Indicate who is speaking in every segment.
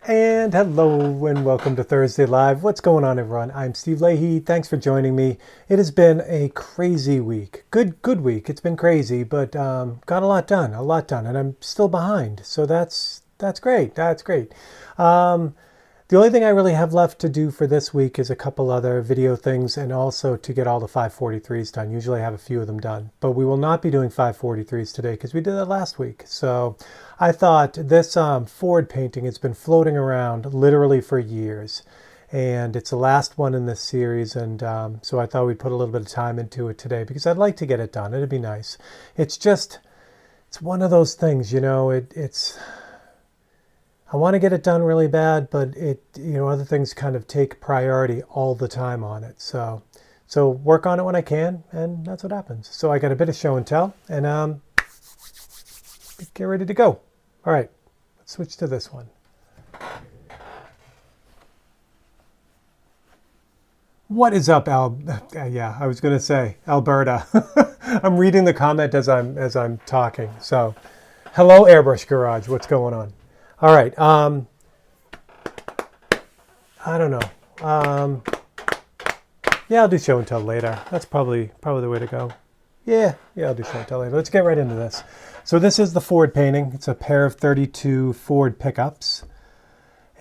Speaker 1: And hello and welcome to Thursday Live. What's going on, everyone? I'm Steve Leahy. Thanks for joining me. It has been a crazy week. Good week. It's been crazy, but got a lot done, and I'm still behind. So that's great. That's great. The only thing I really have left to do for this week is a couple other video things and also to get all the 543s done. Usually I have a few of them done, but we will not be doing 543s today because we did that last week. So I thought this Ford painting has been floating around literally for years, and it's the last one in this series, and so I thought we'd put a little bit of time into it today because I'd like to get it done. It'd be nice. It's one of those things, you know, I want to get it done really bad, but other things kind of take priority all the time on it. So work on it when I can, and that's what happens. So I got a bit of show and tell, and get ready to go. All right, let's switch to this one. What is up, yeah, I was going to say Alberta. I'm reading the comment as I'm talking. So, hello, Airbrush Garage. What's going on? All right. I don't know. Yeah, I'll do show and tell later. That's probably the way to go. Yeah, I'll do show and tell later. Let's get right into this. So this is the Ford painting. It's a pair of 32 Ford pickups,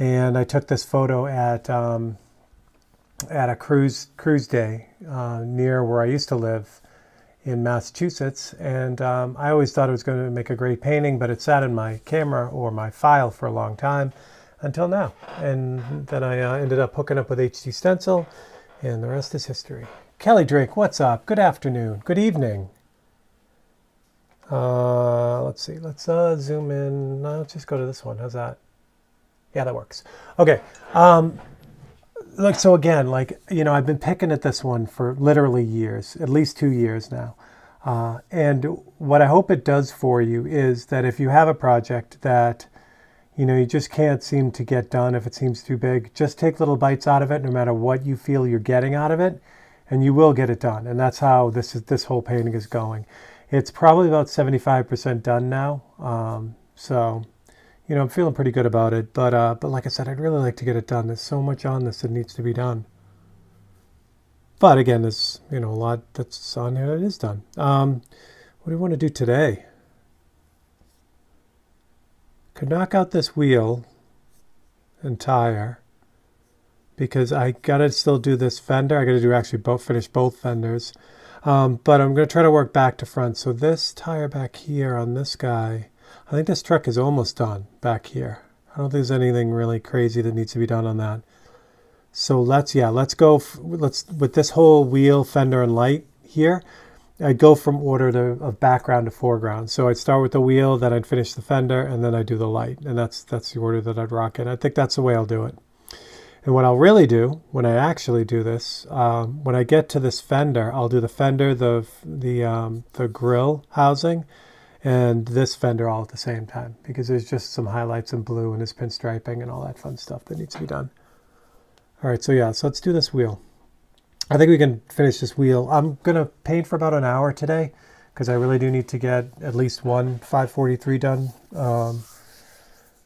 Speaker 1: and I took this photo at a cruise day near where I used to live in Massachusetts, and I always thought it was going to make a great painting, but it sat in my camera or my file for a long time until now, and then I ended up hooking up with HD Stencil, and the rest is history. Kelly Drake, what's up? Good afternoon. Good evening. Let's see. Let's zoom in. Let's just go to this one. How's that? Yeah, that works. Okay. So again, I've been picking at this one for literally years, at least 2 years now. And what I hope it does for you is that if you have a project that, you just can't seem to get done, if it seems too big, just take little bites out of it, no matter what you feel you're getting out of it, and you will get it done. And that's how this whole painting is going. It's probably about 75% done now. So I'm feeling pretty good about it, but like I said, I'd really like to get it done. There's so much on this that needs to be done. But again, there's a lot that's on here that is done. What do we want to do today? Could knock out this wheel and tire because I gotta still do this fender. I gotta do actually finish both fenders. But I'm gonna try to work back to front. So this tire back here on this guy, I think this truck is almost done back here. I don't think there's anything really crazy that needs to be done on that. So let's go with this whole wheel, fender, and light here. I'd go from order of background to foreground. So I'd start with the wheel, then I'd finish the fender, and then I'd do the light. And that's the order that I'd rock it. I think that's the way I'll do it. And what I'll really do when I actually do this, when I get to this fender, I'll do the fender, the grill housing, and this fender all at the same time, because there's just some highlights in blue and this pinstriping and all that fun stuff that needs to be done. All right, so let's do this wheel. I think we can finish this wheel. I'm gonna paint for about an hour today because I really do need to get at least one 543 done.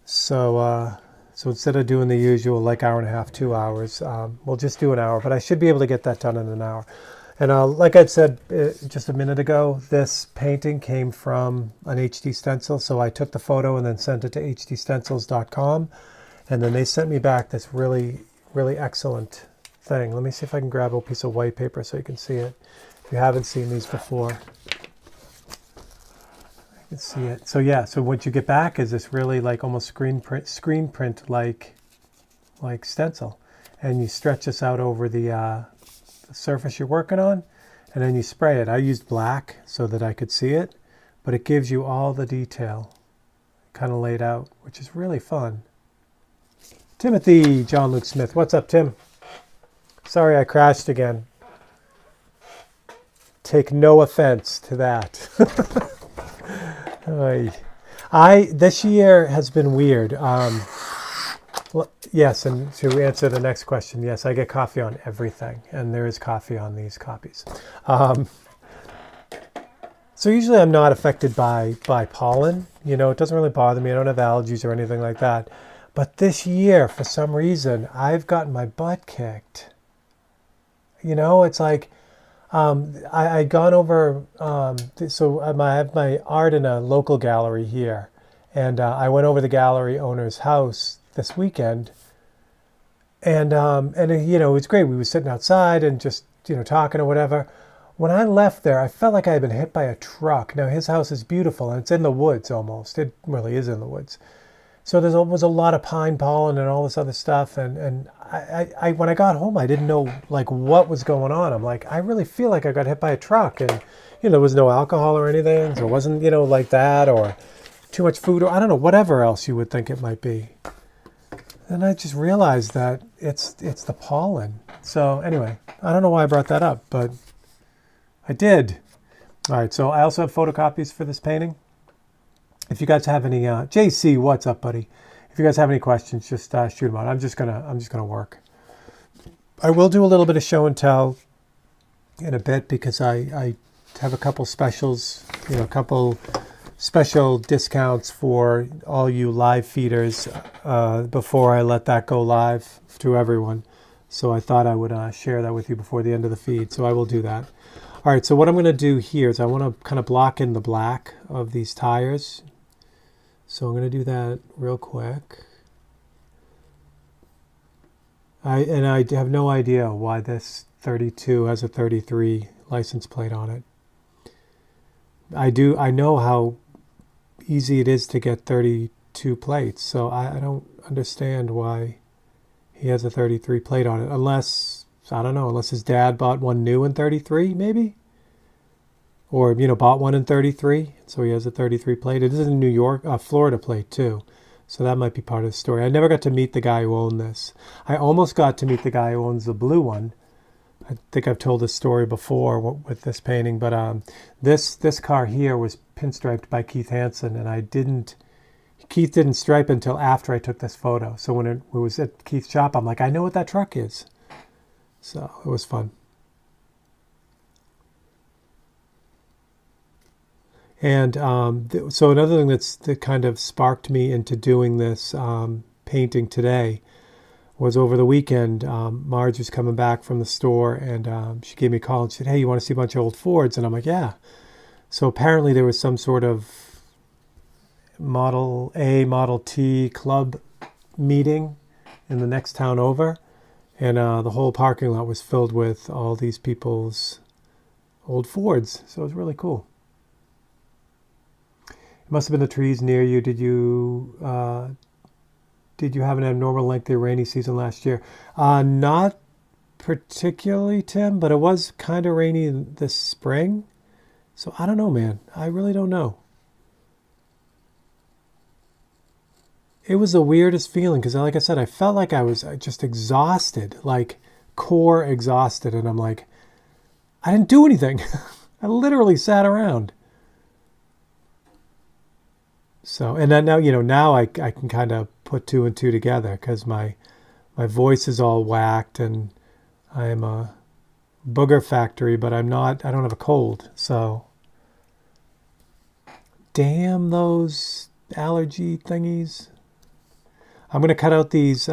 Speaker 1: So instead of doing the usual hour and a half, 2 hours, we'll just do an hour, but I should be able to get that done in an hour. And like I said just a minute ago, this painting came from an HD stencil. So I took the photo and then sent it to hdstencils.com. And then they sent me back this really, really excellent thing. Let me see if I can grab a piece of white paper so you can see it. If you haven't seen these before, you can see it. So what you get back is this really almost screen print like stencil. And you stretch this out over the surface you're working on, and then you spray it. I used black so that I could see it, but it gives you all the detail kind of laid out, which is really fun. Timothy John Luke Smith, what's up, Tim? Sorry I crashed again. Take no offense to that. This year has been weird. Yes, and to answer the next question, yes, I get coffee on everything, and there is coffee on these copies. So usually I'm not affected by pollen. It doesn't really bother me. I don't have allergies or anything like that. But this year, for some reason, I've gotten my butt kicked. You know, it's like I'd gone over, so I have my art in a local gallery here. And I went over the gallery owner's house this weekend. And you know, it was great. We were sitting outside and just, you know, talking or whatever. When I left there, I felt like I had been hit by a truck. Now, his house is beautiful, and it's in the woods almost. It really is in the woods. So there was a lot of pine pollen and all this other stuff. And when I got home, I didn't know like what was going on. I'm like, I really feel like I got hit by a truck. And, you know, there was no alcohol or anything. So it wasn't, you know, like that or too much food or I don't know, whatever else you would think it might be. Then I just realized that it's the pollen. So anyway, I don't know why I brought that up, but I did. All right, so I also have photocopies for this painting. If you guys have any, JC, what's up, buddy? If you guys have any questions, just shoot them out. I'm just gonna work. I will do a little bit of show and tell in a bit because I have a couple specials, you know, a couple special discounts for all you live feeders before I let that go live to everyone. So I thought I would share that with you before the end of the feed. So I will do that. All right, so what I'm going to do here is I want to kind of block in the black of these tires. So I'm going to do that real quick. I have no idea why this 32 has a 33 license plate on it. I know how easy it is to get 32 plates, so I don't understand why he has a 33 plate on it, unless, I don't know, unless his dad bought one new in 33, maybe? Or, you know, bought one in 33, so he has a 33 plate. It is a New York, Florida plate, too. So that might be part of the story. I never got to meet the guy who owned this. I almost got to meet the guy who owns the blue one. I think I've told this story before with this painting, but this car here was pinstriped by Keith Hansen, and Keith didn't stripe until after I took this photo. So when it was at Keith's shop, I'm like, I know what that truck is. So it was fun. And so another thing that kind of sparked me into doing this painting today was over the weekend. Marge was coming back from the store, and she gave me a call and said, hey, you want to see a bunch of old Fords? And I'm like, yeah. So apparently there was some sort of Model A, Model T club meeting in the next town over. And the whole parking lot was filled with all these people's old Fords. So it was really cool. It must have been the trees near you. Did you have an abnormal lengthy rainy season last year? Not particularly, Tim, but it was kind of rainy this spring. So I don't know, man. I really don't know. It was the weirdest feeling because, like I said, I felt like I was just exhausted, like core exhausted. And I'm like, I didn't do anything. I literally sat around. So, and then now, you know, now I can kind of put two and two together because my voice is all whacked and I am a booger factory, but I don't have a cold. So, damn those allergy thingies. I'm going to cut out these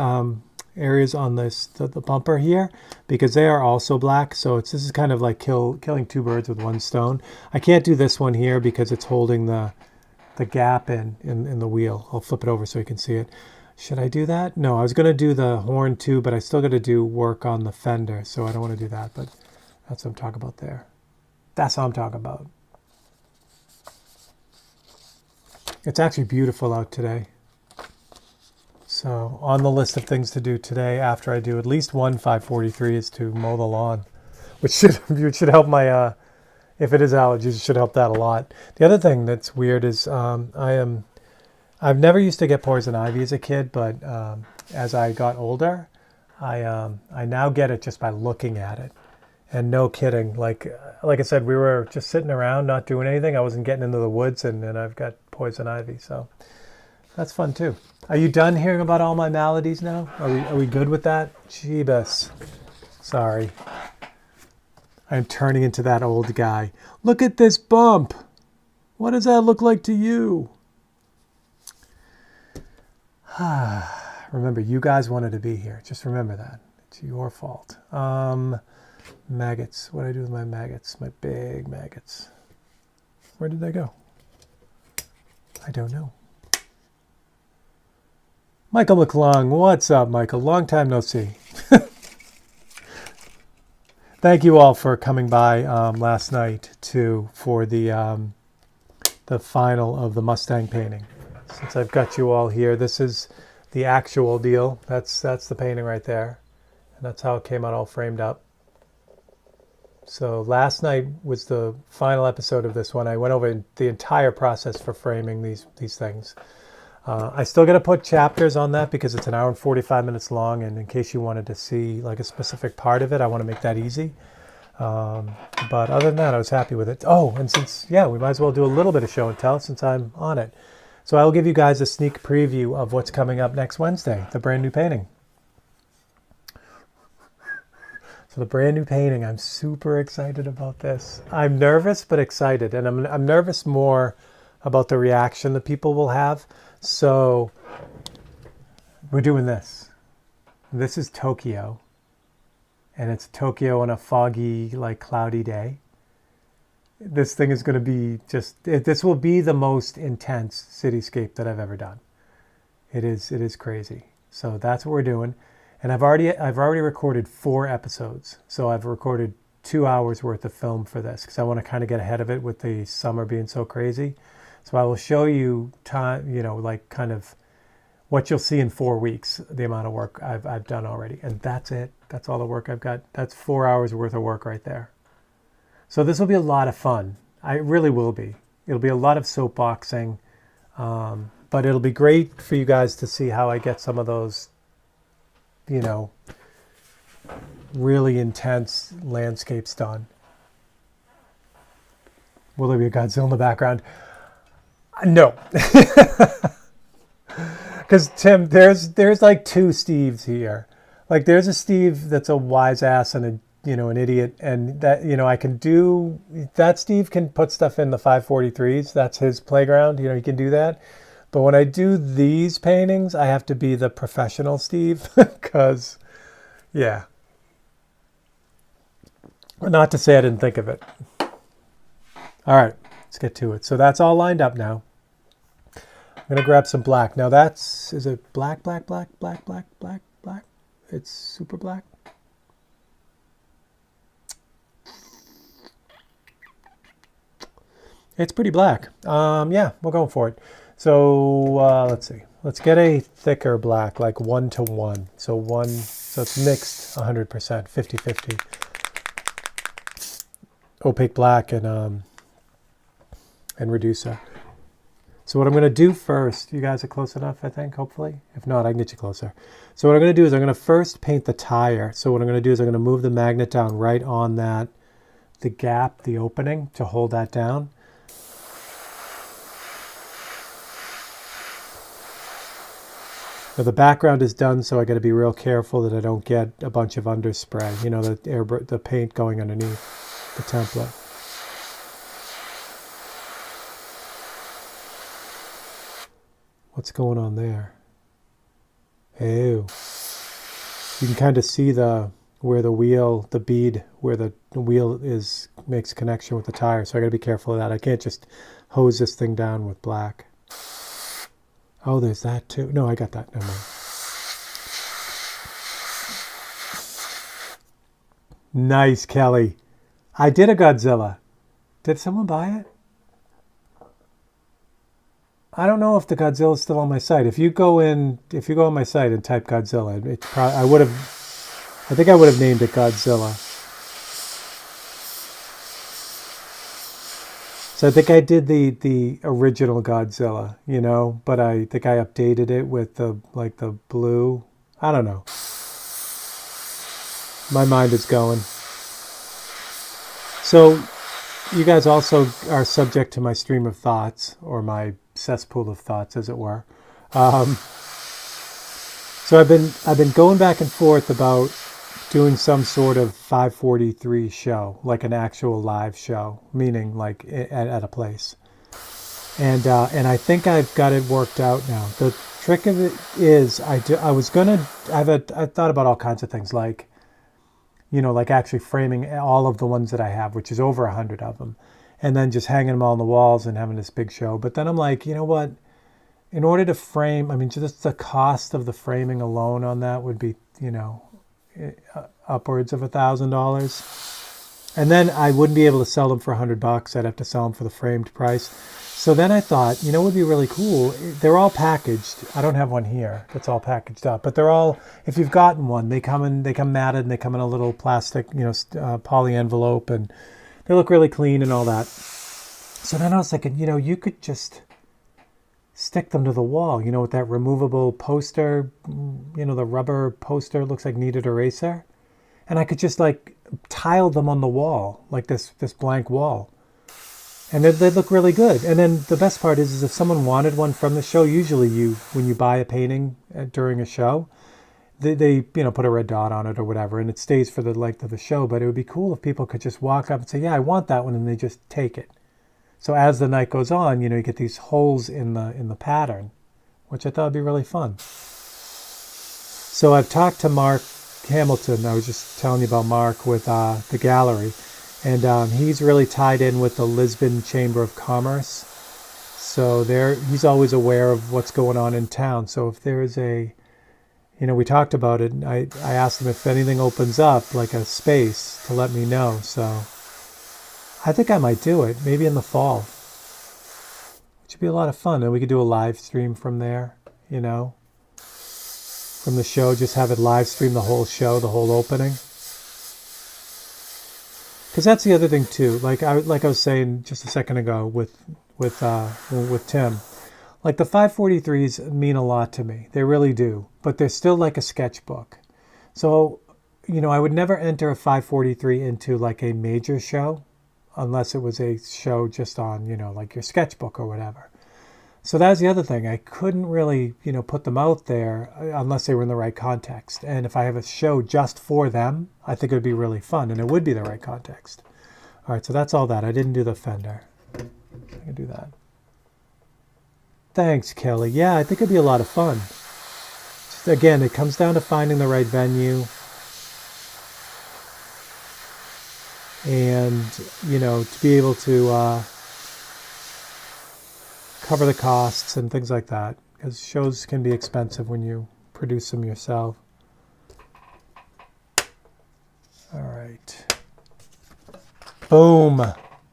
Speaker 1: areas on the bumper here because they are also black. So this is kind of like killing two birds with one stone. I can't do this one here because it's holding the gap in the wheel. I'll flip it over so you can see it. Should I do that? No, I was going to do the horn too, but I still got to do work on the fender, so I don't want to do that, but that's what I'm talking about there. That's what I'm talking about. It's actually beautiful out today. So on the list of things to do today after I do at least one 543 is to mow the lawn, which should help my if it is allergies, it should help that a lot. The other thing that's weird is I've never used to get poison ivy as a kid, but as I got older, I now get it just by looking at it. And no kidding, like I said, we were just sitting around not doing anything. I wasn't getting into the woods, and I've got poison ivy, so that's fun too. Are you done hearing about all my maladies now? Are we good with that? Jeebus. Sorry. I'm turning into that old guy. Look at this bump. What does that look like to you? Remember, you guys wanted to be here. Just remember that. It's your fault. Maggots. What do I do with my maggots? My big maggots. Where did they go? I don't know. Michael McClung. What's up, Michael? Long time no see. Thank you all for coming by last night for the final of the Mustang painting. Since I've got you all here, this is the actual deal. That's the painting right there, and that's how it came out all framed up. So last night was the final episode of this one. I went over the entire process for framing these things. I still got to put chapters on that because it's an hour and 45 minutes long, and in case you wanted to see like a specific part of it, I want to make that easy. But other than that, I was happy with it. Oh, and since, yeah, we might as well do a little bit of show and tell since I'm on it. So I'll give you guys a sneak preview of what's coming up next Wednesday, the brand new painting. So the brand new painting, I'm super excited about this. I'm nervous but excited, and I'm nervous more about the reaction that people will have. So we're doing this. This is Tokyo, and it's Tokyo on a foggy, like cloudy day. This thing is going to be this will be the most intense cityscape that I've ever done. It is crazy. So that's what we're doing. And I've already recorded 4 episodes. So I've recorded 2 hours worth of film for this because I want to kind of get ahead of it with the summer being so crazy. So I will show you time, like kind of what you'll see in 4 weeks, the amount of work I've done already. And that's it. That's all the work I've got. That's 4 hours worth of work right there. So this will be a lot of fun. It really will be. It'll be a lot of soapboxing. But it'll be great for you guys to see how I get some of those, really intense landscapes done. Will there be a Godzilla in the background? No. Because Tim, there's like 2 Steves here. Like there's a Steve that's a wise ass and an idiot, and that I can do that. Steve can put stuff in the 543s. That's his playground. He can do that. But when I do these paintings, I have to be the professional Steve because, yeah. Not to say I didn't think of it. All right, let's get to it. So that's all lined up now. I'm going to grab some black. Now is it black? It's super black. It's pretty black. Yeah, we're going for it. So let's see. Let's get a thicker black, like 1:1. So it's mixed 100%, 50-50. Opaque black and reducer. So what I'm going to do first, you guys are close enough, I think, hopefully. If not, I can get you closer. So what I'm going to do is I'm going to first paint the tire. So what I'm going to do is I'm going to move the magnet down right on the gap, the opening, to hold that down. Now the background is done, so I got to be real careful that I don't get a bunch of underspray. The paint going underneath the template. What's going on there? Oh, you can kind of see where the wheel, the bead, where the wheel makes connection with the tire. So I got to be careful of that. I can't just hose this thing down with black. Oh, there's that too. No, I got that. Never mind. Nice, Kelly. I did a Godzilla. Did someone buy it? I don't know if the Godzilla is still on my site. If you go on my site and type Godzilla, I think I would have named it Godzilla. So I think I did the original Godzilla, but I think I updated it with the blue. I don't know. My mind is going. So you guys also are subject to my stream of thoughts, or my cesspool of thoughts, as it were. So I've been going back and forth about doing some sort of 543 show, like an actual live show, meaning like at a place. And I think I've got it worked out now. Trick of it is I was gonna I thought about all kinds of things like, like actually framing all of the ones that I have, which is over 100 of them, and then just hanging them all on the walls and having this big show. But then I'm like, you know what? In order to frame, I mean, just the cost of the framing alone on that would be, upwards of $1,000. And then I wouldn't be able to sell them for $100. I'd have to sell them for the framed price. So then I thought, what would be really cool? They're all packaged. I don't have one here that's all packaged up, but they're all, if you've gotten one, they come matted and they come in a little plastic, poly envelope, and they look really clean and all that. So then I was thinking, you could just stick them to the wall, with that removable poster, the rubber poster looks like kneaded eraser. And I could just like tile them on the wall, like this blank wall. And they'd look really good. And then the best part is if someone wanted one from the show, usually when you buy a painting during a show, they put a red dot on it or whatever, and it stays for the length of the show. But it would be cool if people could just walk up and say, yeah, I want that one, and they just take it. So as the night goes on, you get these holes in the pattern, which I thought would be really fun. So I've talked to Mark Hamilton. I was just telling you about Mark with the gallery. And he's really tied in with the Lisbon Chamber of Commerce. So he's always aware of what's going on in town. So if there's we talked about it, and I asked him if anything opens up, like a space, to let me know. So I think I might do it, maybe in the fall, which would be a lot of fun. And we could do a live stream from there, from the show, just have it live stream the whole show, the whole opening. Because that's the other thing too. Like I was saying just a second ago with Tim, like the 543s mean a lot to me. They really do. But they're still like a sketchbook. So, I would never enter a 543 into like a major show unless it was a show just on, like your sketchbook or whatever. So that's the other thing. I couldn't really, put them out there unless they were in the right context. And if I have a show just for them, I think it would be really fun, and it would be the right context. All right, so that's all that. I didn't do the fender. I can do that. Thanks, Kelly. Yeah, I think it'd be a lot of fun. Just, again, it comes down to finding the right venue. And, to be able to cover the costs and things like that, because shows can be expensive when you produce them yourself. All right. Boom.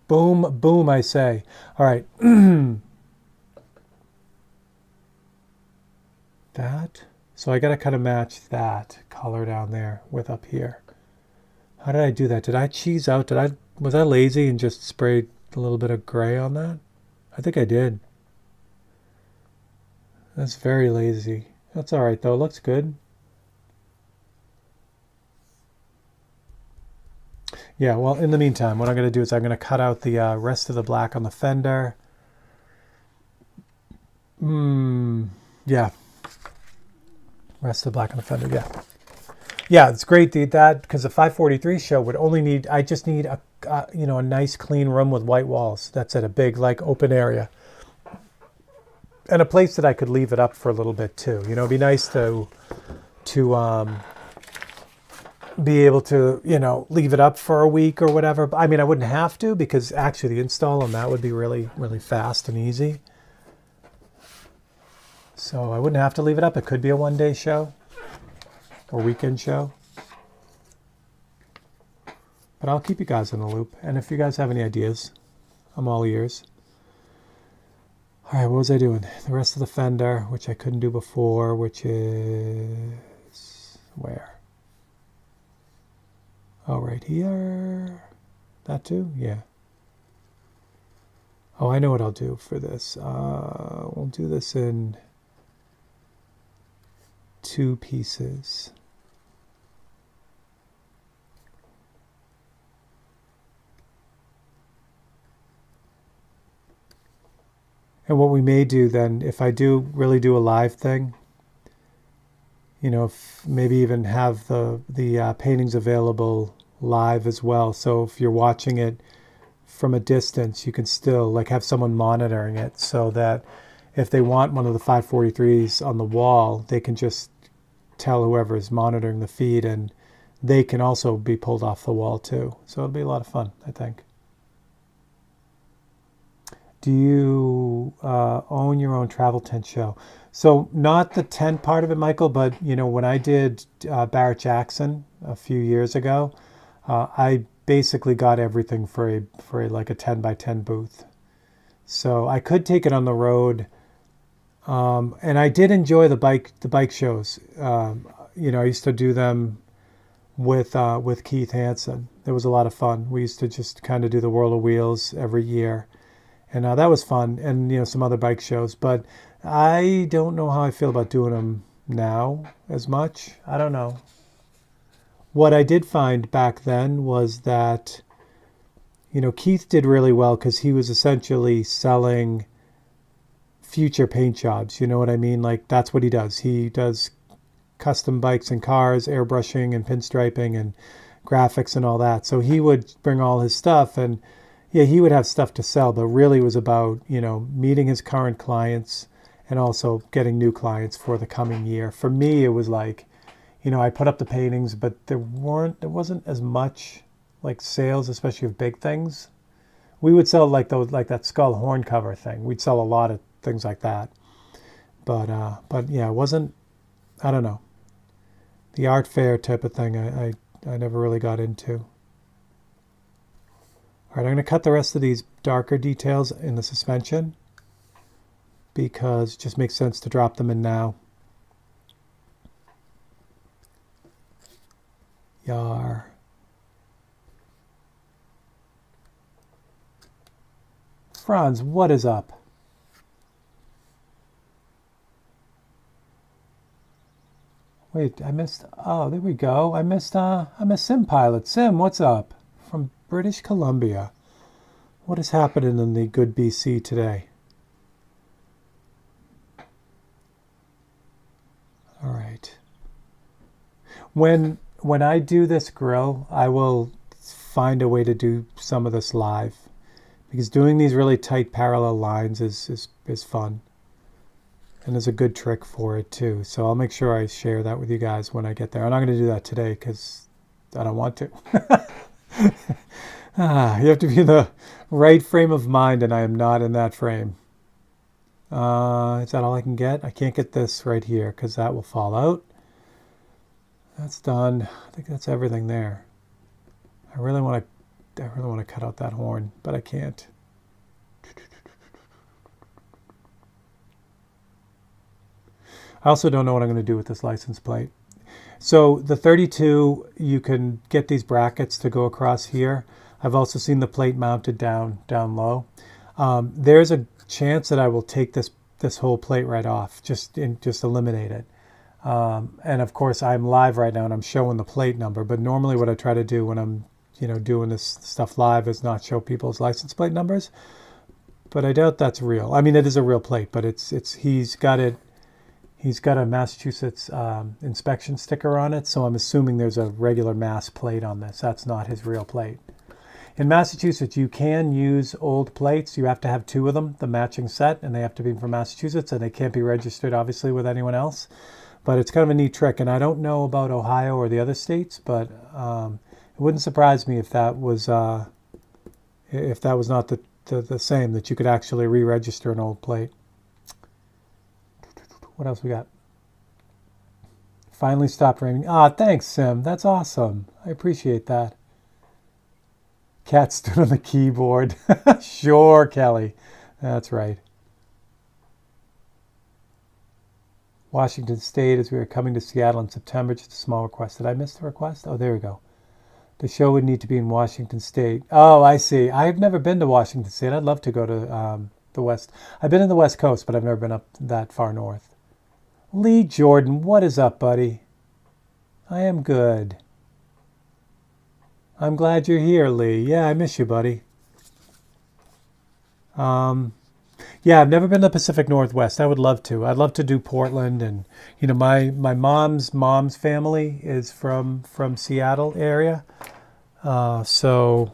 Speaker 1: Boom, boom, I say. All right. That. So I got to kind of match that color down there with up here. How did I do that? Did I cheese out? Was I lazy and just sprayed a little bit of gray on that? I think I did. That's very lazy. That's all right, though. It looks good. Yeah, well, in the meantime, what I'm going to do is I'm going to cut out the rest of the black on the fender. Yeah. Rest of the black on the fender, yeah. Yeah, it's great that because the 543 show would only need, I just need a nice clean room with white walls. That's it, a big like open area. And a place that I could leave it up for a little bit too. It'd be nice to be able to, leave it up for a week or whatever. I mean, I wouldn't have to, because actually the install on that would be really, really fast and easy. So I wouldn't have to leave it up. It could be a one-day show or weekend show. But I'll keep you guys in the loop. And if you guys have any ideas, I'm all ears. All right, what was I doing? The rest of the fender, which I couldn't do before, which is where? Oh, right here. That too? Yeah. Oh, I know what I'll do for this. We'll do this in 2 pieces. And what we may do then, if I do really do a live thing, maybe even have the paintings available live as well. So if you're watching it from a distance, you can still like have someone monitoring it, so that if they want one of the 543s on the wall, they can just tell whoever is monitoring the feed, and they can also be pulled off the wall too. So it'll be a lot of fun, I think. Do you own your own travel tent show? So not the tent part of it, Michael, but when I did Barrett Jackson a few years ago, I basically got everything for like a 10 by 10 booth. So I could take it on the road, and I did enjoy the bike shows. I used to do them with Keith Hansen. It was a lot of fun. We used to just kind of do the World of Wheels every year. And that was fun, and some other bike shows. But I don't know how I feel about doing them now as much. I don't know. What I did find back then was that, Keith did really well because he was essentially selling future paint jobs. You know what I mean? Like, that's what he does. He does custom bikes and cars, airbrushing and pinstriping and graphics and all that. So he would bring all his stuff, and yeah, he would have stuff to sell, but really it was about, meeting his current clients and also getting new clients for the coming year. For me, it was like, I put up the paintings, but there wasn't as much like sales, especially of big things. We would sell like that skull horn cover thing. We'd sell a lot of things like that. But yeah, it wasn't, I don't know, the art fair type of thing I never really got into. All right, I'm going to cut the rest of these darker details in the suspension because it just makes sense to drop them in now. Yar. Franz, what is up? Wait, I missed, oh, there we go. I missed Sim Pilot. Sim, what's up? From British Columbia. What is happening in the good BC today? All right. When I do this grill, I will find a way to do some of this live, because doing these really tight parallel lines is fun. And there's a good trick for it too. So I'll make sure I share that with you guys when I get there. I'm not going to do that today because I don't want to. You have to be in the right frame of mind, and I am not in that frame. Is that all I can get? I can't get this right here because that will fall out. That's done. I think that's everything there. I really want to cut out that horn, but I can't. I also don't know what I'm going to do with this license plate. So the 32, you can get these brackets to go across here. I've also seen the plate mounted down low. There's a chance that I will take this whole plate right off, just eliminate it. And of course, I'm live right now and I'm showing the plate number. But normally, what I try to do when I'm doing this stuff live is not show people's license plate numbers. But I doubt that's real. I mean, it is a real plate, but he's got a Massachusetts inspection sticker on it, so I'm assuming there's a regular Mass plate on this. That's not his real plate. In Massachusetts, you can use old plates. You have to have 2 of them, the matching set, and they have to be from Massachusetts, and they can't be registered, obviously, with anyone else. But it's kind of a neat trick, and I don't know about Ohio or the other states, but it wouldn't surprise me if that was not the same, that you could actually re-register an old plate. What else we got? Finally stopped raining. Thanks, Sim. That's awesome. I appreciate that. Cat stood on the keyboard. Sure, Kelly. That's right. Washington State, as we were coming to Seattle in September, just a small request. Did I miss the request? Oh, there we go. The show would need to be in Washington State. Oh, I see. I've never been to Washington State. I'd love to go to the West. I've been in the West Coast, but I've never been up that far north. Lee Jordan, what is up, buddy? I am good. I'm glad you're here, Lee. Yeah, I miss you, buddy. Yeah, I've never been to the Pacific Northwest. I would love to. I'd love to do Portland, and my mom's family is from Seattle area, so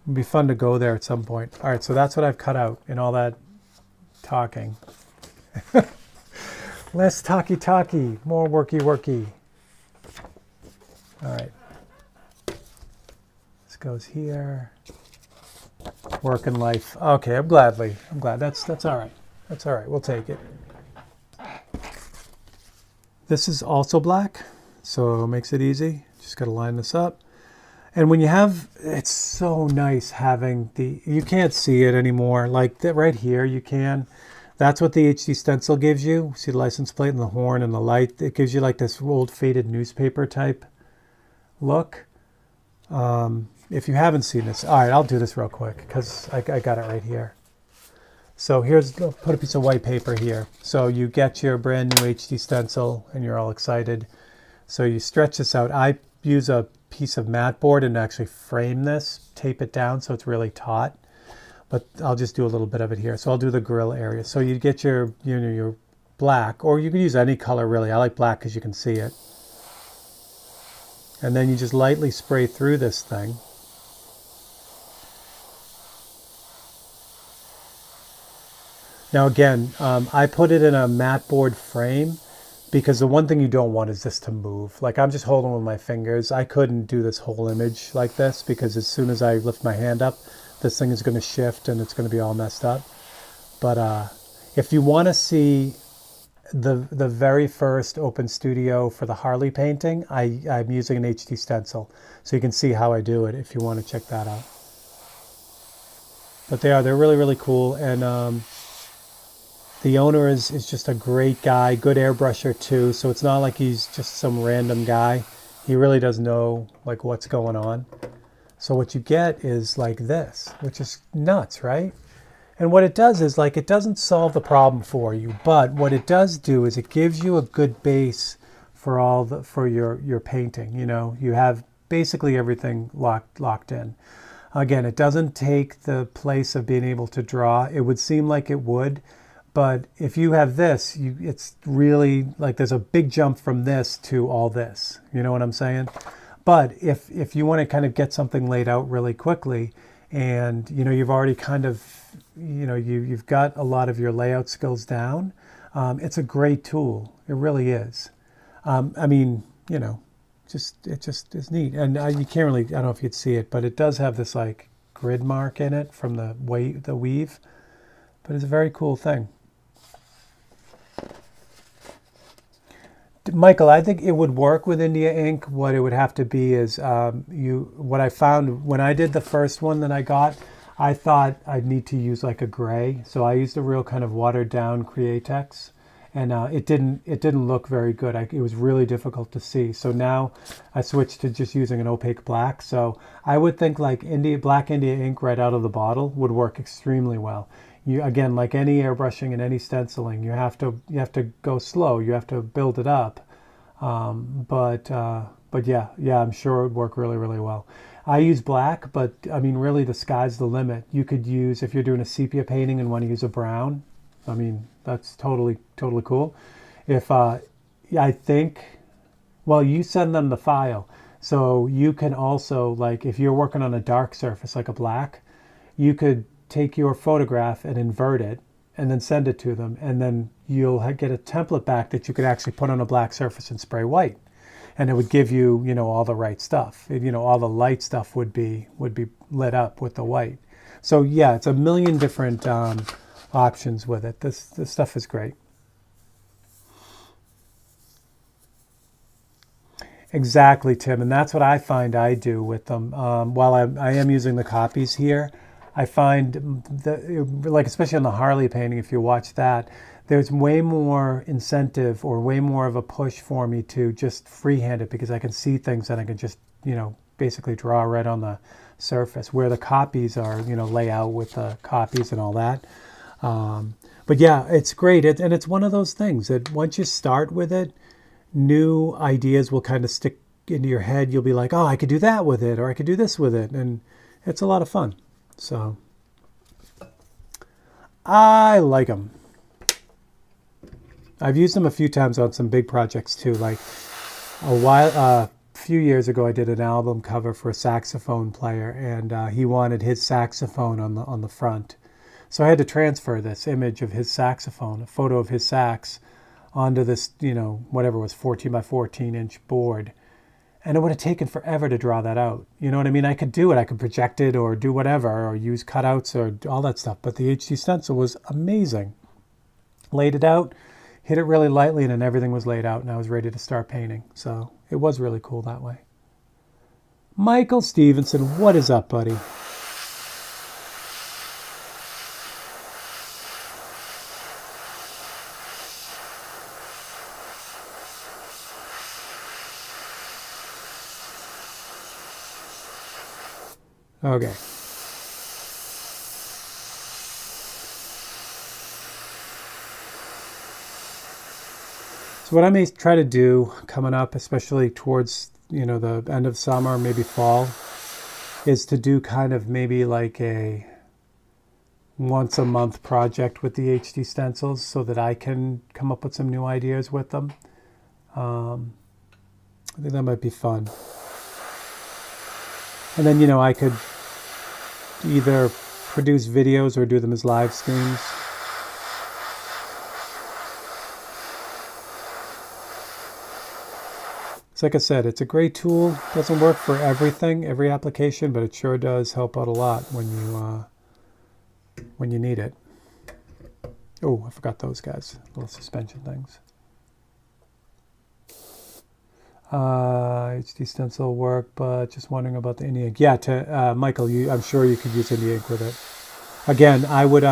Speaker 1: it'd be fun to go there at some point. All right, so that's what I've cut out in all that talking. Less talky, more worky. All right. This goes here. Work and life. Okay, I'm glad. That's all right. That's all right. We'll take it. This is also black, so it makes it easy. Just got to line this up. And when you have, it's so nice having you can't see it anymore. Like that right here, you can. That's what the HD stencil gives you. See the license plate and the horn and the light? It gives you like this old faded newspaper type look. If you haven't seen this, all right, I'll do this real quick because I got it right here. So I'll put a piece of white paper here. So you get your brand new HD stencil and you're all excited. So you stretch this out. I use a piece of mat board and actually frame this, tape it down so it's really taut. But I'll just do a little bit of it here. So I'll do the grill area. So you get your black, or you can use any color really. I like black because you can see it. And then you just lightly spray through this thing. Now again, I put it in a mat board frame because the one thing you don't want is this to move. Like I'm just holding with my fingers. I couldn't do this whole image like this because as soon as I lift my hand up, this thing is going to shift and it's going to be all messed up. But if you want to see the very first open studio for the Harley painting, I'm using an HD stencil. So you can see how I do it if you want to check that out. But they're really, really cool. And the owner is just a great guy, good airbrusher too. So it's not like he's just some random guy. He really does know like what's going on. So what you get is like this, which is nuts, right? And what it does is like, it doesn't solve the problem for you, but what it does do is it gives you a good base for your painting. You know, you have basically everything locked in. Again, it doesn't take the place of being able to draw. It would seem like it would, but if you have this, it's really like there's a big jump from this to all this. You know what I'm saying? But if you want to kind of get something laid out really quickly, and you know you've already kind of, you know, you've got a lot of your layout skills down, it's a great tool. It really is. I mean, you know, it just is neat. And you can't really, I don't know if you'd see it, but it does have this like grid mark in it from the weave. But it's a very cool thing. Michael, I think it would work with India ink. What it would have to be is what I found when I did the first one that I got, I thought I'd need to use like a gray. So I used a real kind of watered down Createx, and it didn't look very good. It was really difficult to see. So now I switched to just using an opaque black. So I would think like black India ink right out of the bottle would work extremely well. Again, like any airbrushing and any stenciling, you have to go slow. You have to build it up. But yeah, I'm sure it would work really, really well. I use black, but I mean, really the sky's the limit. You could use, if you're doing a sepia painting and want to use a brown, I mean, that's totally cool. If, I think, well, you send them the file. So you can also, like, if you're working on a dark surface, like a black, you could take your photograph and invert it and then send it to them, and then you'll get a template back that you could actually put on a black surface and spray white, and it would give you, you know, all the right stuff. You know, all the light stuff would be lit up with the white. So yeah, it's a million different options with it. This stuff is great. Exactly, Tim, and that's what I find I do with them. While I am using the copies here, I find that, like, especially on the Harley painting, if you watch that, there's way more incentive or way more of a push for me to just freehand it because I can see things that I can just, you know, basically draw right on the surface, where the copies are, you know, lay out with the copies and all that. But yeah, it's great. And it's one of those things that once you start with it, new ideas will kind of stick into your head. You'll be like, oh, I could do that with it, or I could do this with it. And it's a lot of fun. So I like them. I've used them a few times on some big projects too. Like a few years ago, I did an album cover for a saxophone player, and he wanted his saxophone on the front. So I had to transfer this image of his saxophone, a photo of his sax, onto this, whatever it was, 14 by 14 inch board. And it would have taken forever to draw that out. You know what I mean? I could do it. I could project it or do whatever or use cutouts or all that stuff. But the HD stencil was amazing. Laid it out, hit it really lightly, and then everything was laid out, and I was ready to start painting. So it was really cool that way. Michael Stevenson, what is up, buddy? Okay. So what I may try to do coming up, especially towards, the end of summer, maybe fall, is to do kind of maybe like a once a month project with the HD stencils so that I can come up with some new ideas with them. I think that might be fun. And then, I could either produce videos or do them as live streams. So like I said, it's a great tool. Doesn't work for everything, every application, but it sure does help out a lot when you need it. Oh, I forgot those guys, little suspension things. HD stencil work, but just wondering about the Indie ink. Yeah, Michael, I'm sure you could use Indie ink with it. Again, I would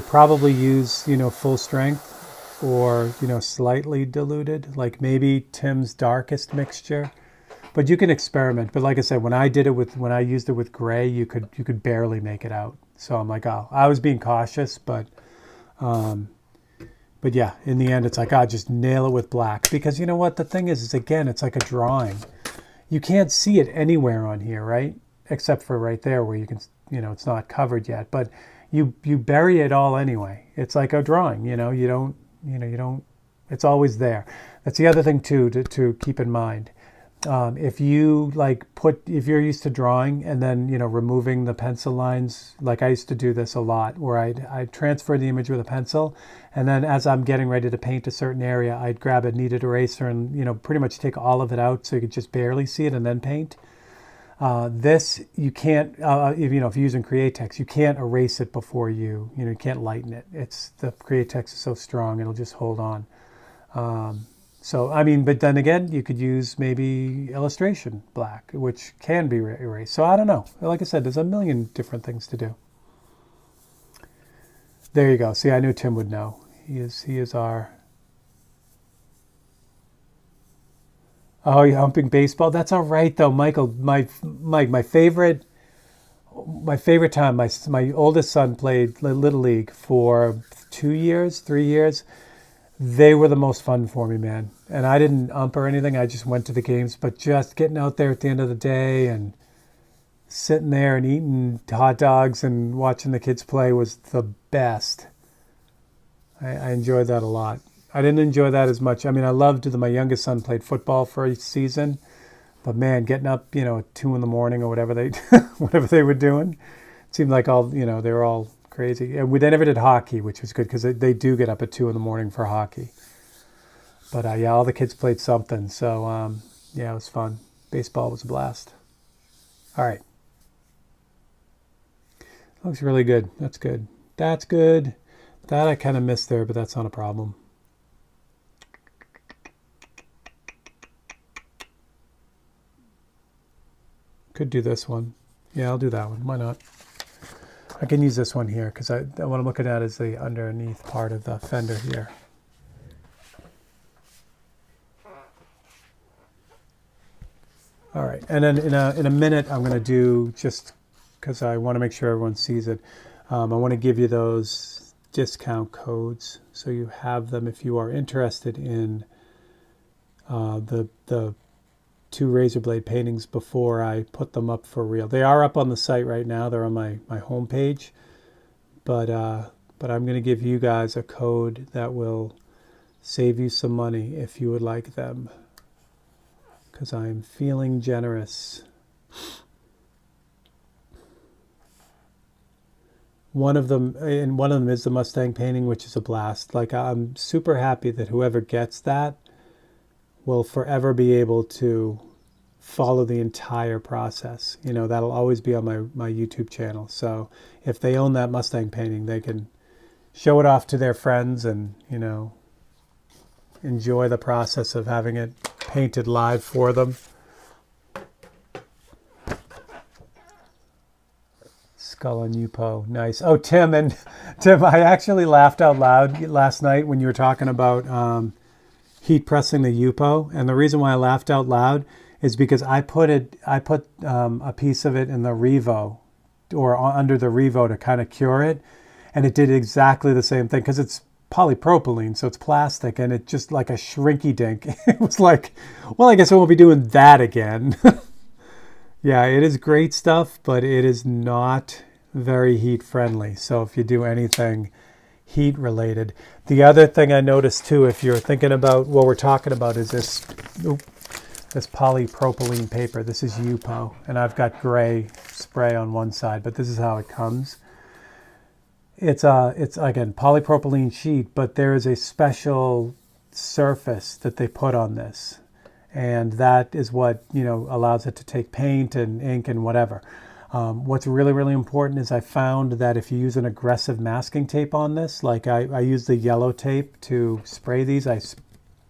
Speaker 1: probably use, full strength or, slightly diluted, like maybe Tim's darkest mixture. But you can experiment. But like I said, when I used it with gray, you could barely make it out. So I'm like, oh, I was being cautious, but yeah, in the end, it's like, just nail it with black. Because you know what? The thing is again, it's like a drawing. You can't see it anywhere on here, right? Except for right there where you can, it's not covered yet. But you bury it all anyway. It's like a drawing, you don't, it's always there. That's the other thing, too, to keep in mind. If you if you're used to drawing and then, removing the pencil lines, like I used to do this a lot, where I'd transfer the image with a pencil, and then as I'm getting ready to paint a certain area, I'd grab a kneaded eraser and, pretty much take all of it out so you could just barely see it and then paint. This, you can't, if you're using Createx, you can't erase it before you can't lighten it. The Createx is so strong, it'll just hold on. So, but then again, you could use maybe illustration black, which can be erased. So I don't know. Like I said, there's a million different things to do. There you go. See, I knew Tim would know. He is our... Oh, you're humping baseball? That's all right, though, Michael. My favorite time, my oldest son played Little League for 3 years. They were the most fun for me, man. And I didn't ump or anything. I just went to the games. But just getting out there at the end of the day and sitting there and eating hot dogs and watching the kids play was the best. I enjoyed that a lot. I didn't enjoy that as much. I loved that my youngest son played football for a season. But, man, getting up, at 2 in the morning or whatever they were doing, it seemed like they were all crazy. And they never did hockey, which was good because they do get up at 2 in the morning for hockey. But yeah, all the kids played something. So yeah, it was fun. Baseball was a blast. All right. Looks really good. That's good. That's good. That I kind of missed there, but that's not a problem. Could do this one. Yeah, I'll do that one. Why not? I can use this one here because what I'm looking at is the underneath part of the fender here. All right, and then in a minute I'm going to do, just because I want to make sure everyone sees it, I want to give you those discount codes so you have them if you are interested in the 2 razor blade paintings before I put them up for real. They are up on the site right now. They're on my homepage, but I'm going to give you guys a code that will save you some money if you would like them, because I'm feeling generous. one of them is the Mustang painting, which is a blast. Like, I'm super happy that whoever gets that will forever be able to follow the entire process. You know, that'll always be on my YouTube channel. So if they own that Mustang painting, they can show it off to their friends and, you know, enjoy the process of having it painted live for them. Skull on Yupo. Nice. Oh, Tim, I actually laughed out loud last night when you were talking about heat pressing the Yupo. And the reason why I laughed out loud is because I put a piece of it in the Revo, or under the Revo, to kind of cure it. And it did exactly the same thing, because it's polypropylene, so it's plastic, and it just like a shrinky dink. It was like, well, I guess I won't be doing that again. Yeah, it is great stuff, but it is not very heat friendly. So if you do anything heat related. The other thing I noticed too, if you're thinking about what we're talking about, is this polypropylene paper. This is Yupo, and I've got gray spray on one side, but this is how it comes. It's again polypropylene sheet, but there is a special surface that they put on this, and that is what, you know, allows it to take paint and ink and whatever. What's really, really important is I found that if you use an aggressive masking tape on this, like I use the yellow tape to spray these. I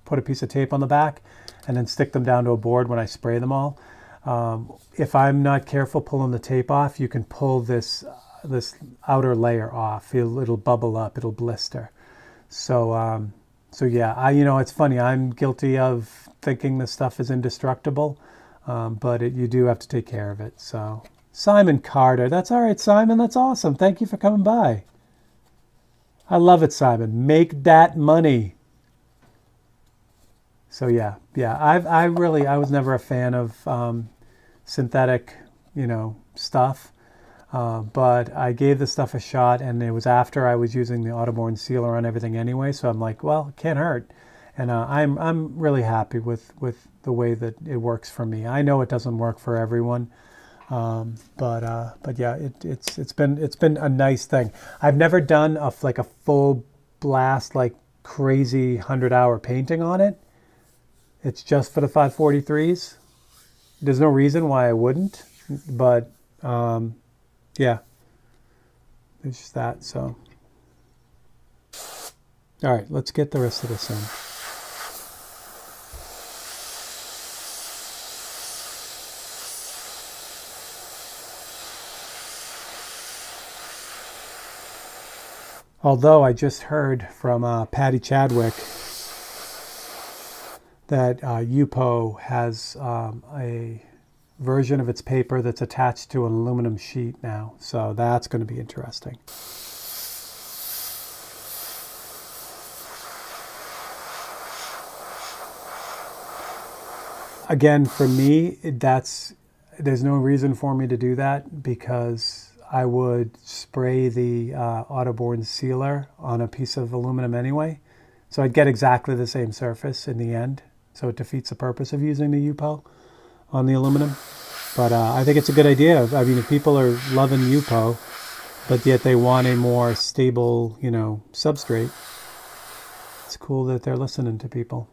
Speaker 1: put a piece of tape on the back and then stick them down to a board when I spray them all. If I'm not careful pulling the tape off, you can pull this outer layer off. It'll bubble up, it'll blister. So yeah, you know, it's funny. I'm guilty of thinking this stuff is indestructible, but you do have to take care of it. So Simon Carter, that's all right, Simon. That's awesome. Thank you for coming by. I love it, Simon. Make that money. So yeah. I was never a fan of synthetic, you know, stuff. But I gave the stuff a shot, and it was after I was using the Autoborn sealer on everything anyway. So I'm like, well, it can't hurt. And I'm really happy with the way that it works for me. I know it doesn't work for everyone, but yeah, it's been a nice thing. I've never done a full blast, like crazy 100-hour painting on it. It's just for the 543s. There's no reason why I wouldn't, but yeah, it's just that. So, all right, let's get the rest of this in. Although I just heard from Patty Chadwick that Yupo has a version of its paper that's attached to an aluminum sheet now. So that's going to be interesting. Again, for me, there's no reason for me to do that, because I would spray the Autoborn sealer on a piece of aluminum anyway. So I'd get exactly the same surface in the end. So it defeats the purpose of using the Yupo on the aluminum. But I think it's a good idea. I mean, if people are loving Yupo, but yet they want a more stable, you know, substrate, it's cool that they're listening to people.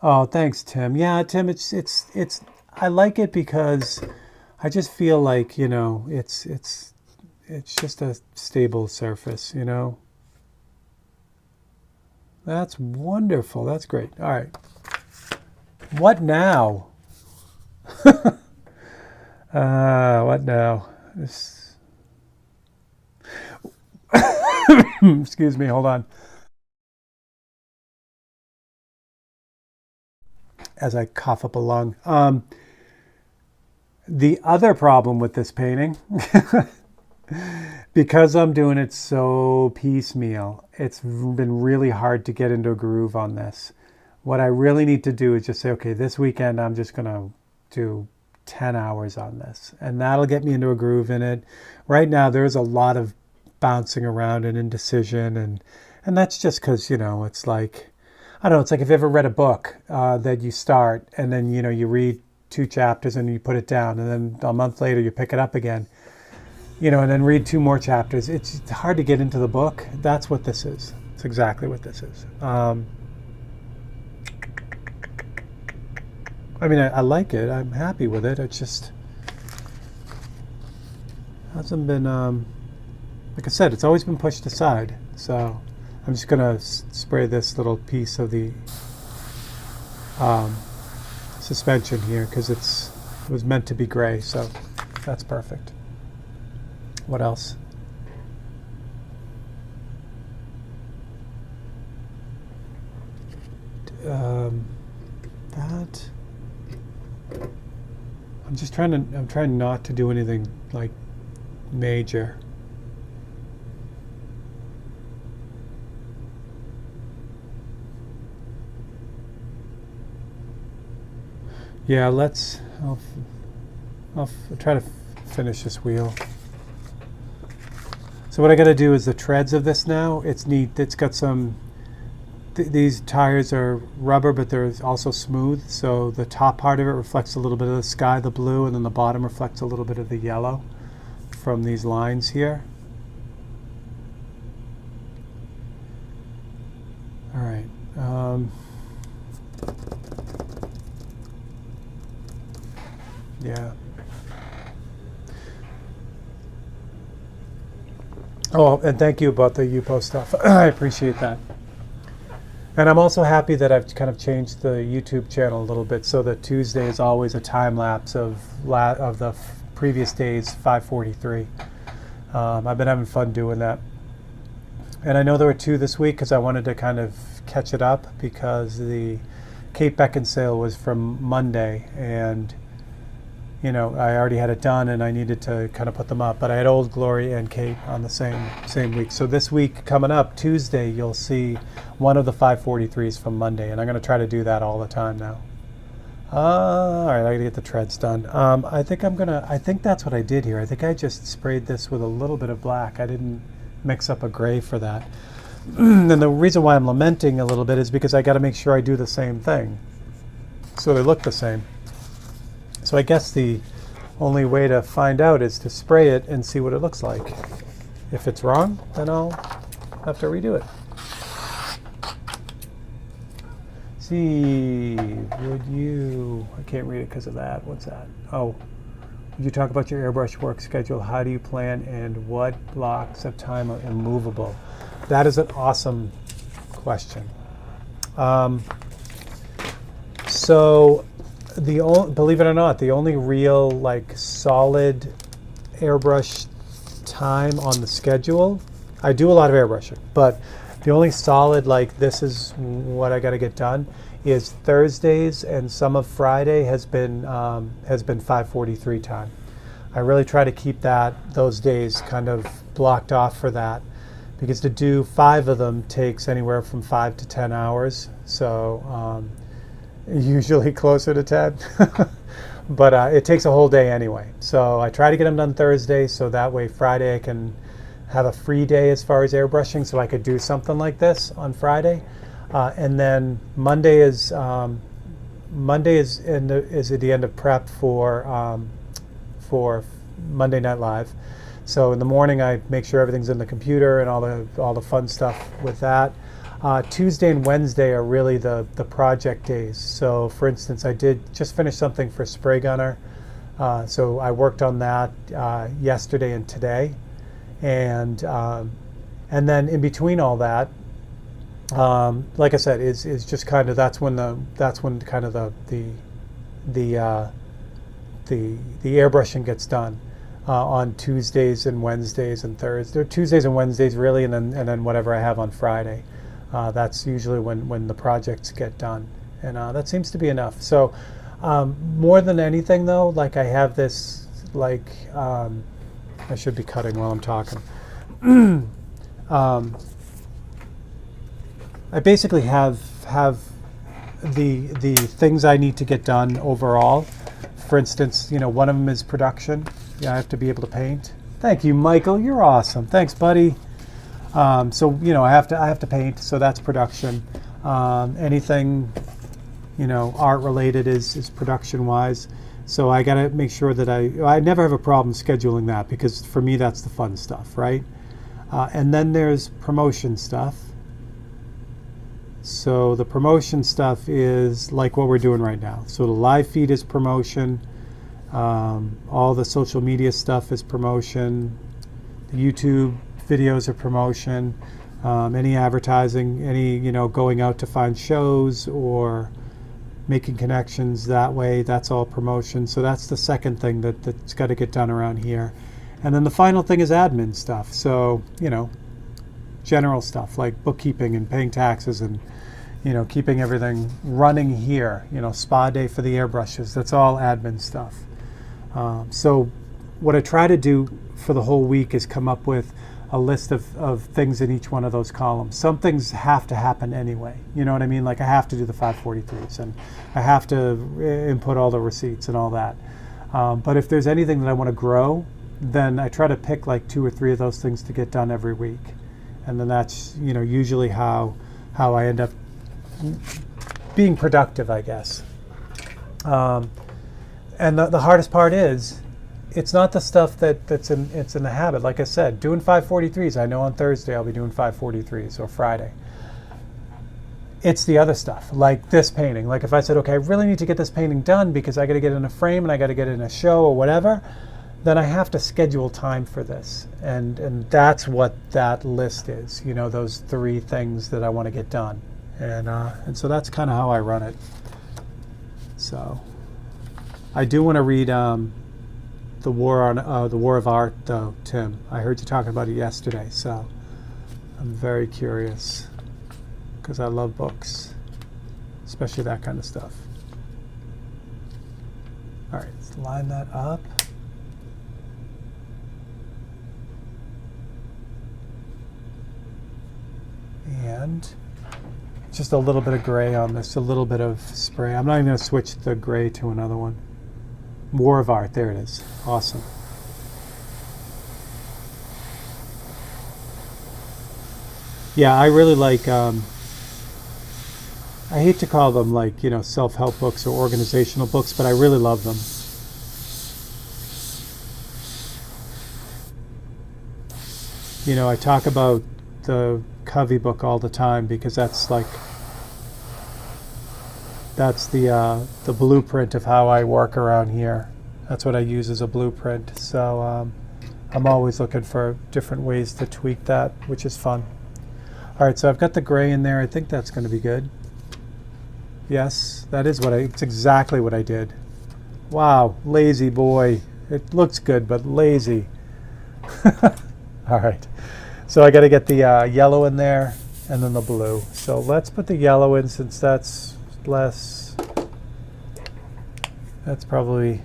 Speaker 1: Oh, thanks, Tim. Yeah, Tim, it's I like it because I just feel like, you know, it's just a stable surface, you know. That's wonderful. That's great. All right. What now? What now? Excuse me, hold on. As I cough up a lung. The other problem with this painting, because I'm doing it so piecemeal, it's been really hard to get into a groove on this. What I really need to do is just say, okay, this weekend I'm just going to do 10 hours on this, and that'll get me into a groove in it. Right now there's a lot of bouncing around and indecision, and that's just because, you know, it's like, I don't know, it's like if you ever read a book that you start, and then, you know, you read 2 chapters and you put it down, and then a month later you pick it up again. and then read 2 more chapters. It's hard to get into the book. That's what this is. It's exactly what this is. I mean, I like it. I'm happy with it. It's just hasn't been, like I said, it's always been pushed aside. So I'm just going to spray this little piece of the suspension here because it was meant to be gray. So that's perfect. What else? That I'm trying not to do anything like major. Yeah, I'll try to finish this wheel. So what I got to do is the treads of this now. It's neat. It's got some. These tires are rubber, but they're also smooth. So the top part of it reflects a little bit of the sky, the blue, and then the bottom reflects a little bit of the yellow from these lines here. All right. Yeah. Oh, and thank you about the UPO stuff. I appreciate that. And I'm also happy that I've kind of changed the YouTube channel a little bit so that Tuesday is always a time lapse of the previous day's 543. I've been having fun doing that. And I know there were 2 this week because I wanted to kind of catch it up because the Cape Beckinsale was from Monday and I already had it done and I needed to kind of put them up. But I had Old Glory and Cape on the same week. So this week coming up, Tuesday, you'll see one of the 543s from Monday. And I'm going to try to do that all the time now. All right, I got to get the treads done. I think that's what I did here. I think I just sprayed this with a little bit of black. I didn't mix up a gray for that. And the reason why I'm lamenting a little bit is because I got to make sure I do the same thing so they look the same. So I guess the only way to find out is to spray it and see what it looks like. If it's wrong, then I'll have to redo it. See, I can't read it because of that. What's that? Oh, would you talk about your airbrush work schedule? How do you plan and what blocks of time are immovable? That is an awesome question. So, believe it or not, the only real solid airbrush time on the schedule, I do a lot of airbrushing, but the only solid this is what I got to get done is Thursdays, and some of Friday has been 543 time. I really try to keep those days kind of blocked off for that because to do 5 of them takes anywhere from 5 to 10 hours. So usually closer to 10, but it takes a whole day anyway. So I try to get them done Thursday, so that way Friday I can have a free day as far as airbrushing, so I could do something like this on Friday. And then Monday is at the end of prep for Monday Night Live. So in the morning I make sure everything's in the computer and all the fun stuff with that. Tuesday and Wednesday are really the project days. So for instance, I did just finish something for Spray Gunner. So I worked on that yesterday and today. And then in between all that, like I said, is just kind of that's when the airbrushing gets done on Tuesdays and Wednesdays and Thursdays. Or Tuesdays and Wednesdays really, and then whatever I have on Friday. That's usually when the projects get done, and that seems to be enough. So more than anything though, I have this I should be cutting while I'm talking. I basically have the things I need to get done overall. For instance, one of them is production. Yeah, I have to be able to paint. Thank you, Michael. You're awesome. Thanks, buddy. So I have to paint. So that's production. Anything art related is production wise. So I got to make sure that I never have a problem scheduling that, because for me that's the fun stuff, right? And then there's promotion stuff. So the promotion stuff is like what we're doing right now. So the live feed is promotion. All the social media stuff is promotion. The YouTube videos are promotion. Any advertising, any, going out to find shows or making connections that way, that's all promotion. So that's the second thing that's got to get done around here. And then the final thing is admin stuff. So, general stuff like bookkeeping and paying taxes and, keeping everything running here. Spa day for the airbrushes. That's all admin stuff. So what I try to do for the whole week is come up with a list of things in each one of those columns. Some things have to happen anyway. You know what I mean? Like I have to do the 543s and I have to input all the receipts and all that. But if there's anything that I want to grow, then I try to pick like 2 or 3 of those things to get done every week. And then that's, usually how I end up being productive, I guess. And the hardest part is, it's not the stuff it's in the habit. Like I said, doing 543s. I know on Thursday I'll be doing 543s or Friday. It's the other stuff, like this painting. Like if I said, okay, I really need to get this painting done because I got to get it in a frame and I got to get it in a show or whatever, then I have to schedule time for this. And that's what that list is. Those 3 things that I want to get done. And so that's kind of how I run it. So I do want to read the War of Art, though, Tim. I heard you talking about it yesterday, so I'm very curious because I love books, especially that kind of stuff. All right, let's line that up. And just a little bit of gray on this, a little bit of spray. I'm not even going to switch the gray to another one. War of Art, there it is. Awesome. Yeah, I really like, I hate to call them like, self-help books or organizational books, but I really love them. I talk about the Covey book all the time because that's like, that's the blueprint of how I work around here. That's what I use as a blueprint. So I'm always looking for different ways to tweak that, which is fun. All right, so I've got the gray in there. I think that's going to be good. Yes, that is it's exactly what I did. Wow, lazy boy. It looks good, but lazy. All right, so I got to get the yellow in there and then the blue. So let's put the yellow in since that's less. That's probably,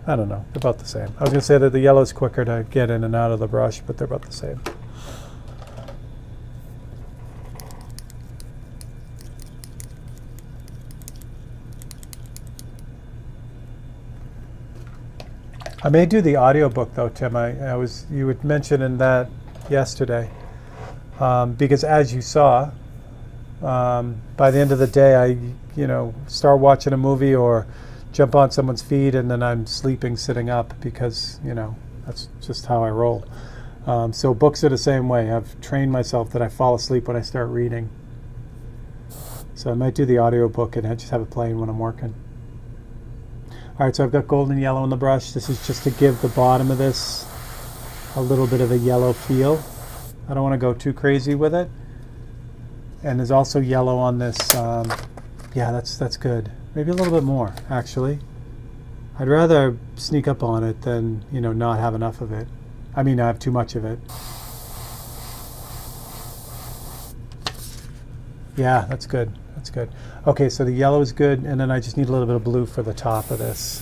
Speaker 1: I don't know, they're about the same. I was going to say that the yellow is quicker to get in and out of the brush, but they're about the same. I may do the audiobook though, Tim. You had mentioned in that yesterday, because as you saw, by the end of the day, I start watching a movie or jump on someone's feed, and then I'm sleeping sitting up because that's just how I roll. So books are the same way. I've trained myself that I fall asleep when I start reading. So I might do the audiobook and I just have it playing when I'm working. All right, so I've got gold and yellow in the brush. This is just to give the bottom of this a little bit of a yellow feel. I don't want to go too crazy with it. And there's also yellow on this. Yeah, that's good. Maybe a little bit more, actually. I'd rather sneak up on it than, not have enough of it. I mean, I have too much of it. Yeah, that's good. That's good. Okay, so the yellow is good, and then I just need a little bit of blue for the top of this.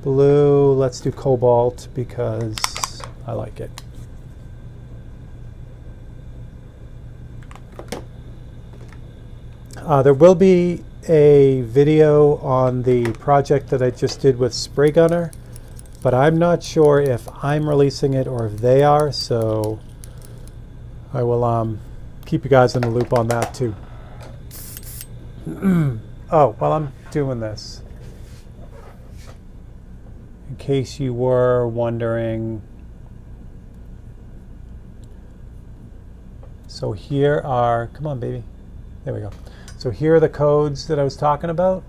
Speaker 1: Blue, let's do cobalt because I like it. There will be a video on the project that I just did with Spray Gunner, but I'm not sure if I'm releasing it or if they are, so I will keep you guys in the loop on that too. Oh, while I'm doing this, in case you were wondering, so here are, come on baby, there we go. So here are the codes that I was talking about.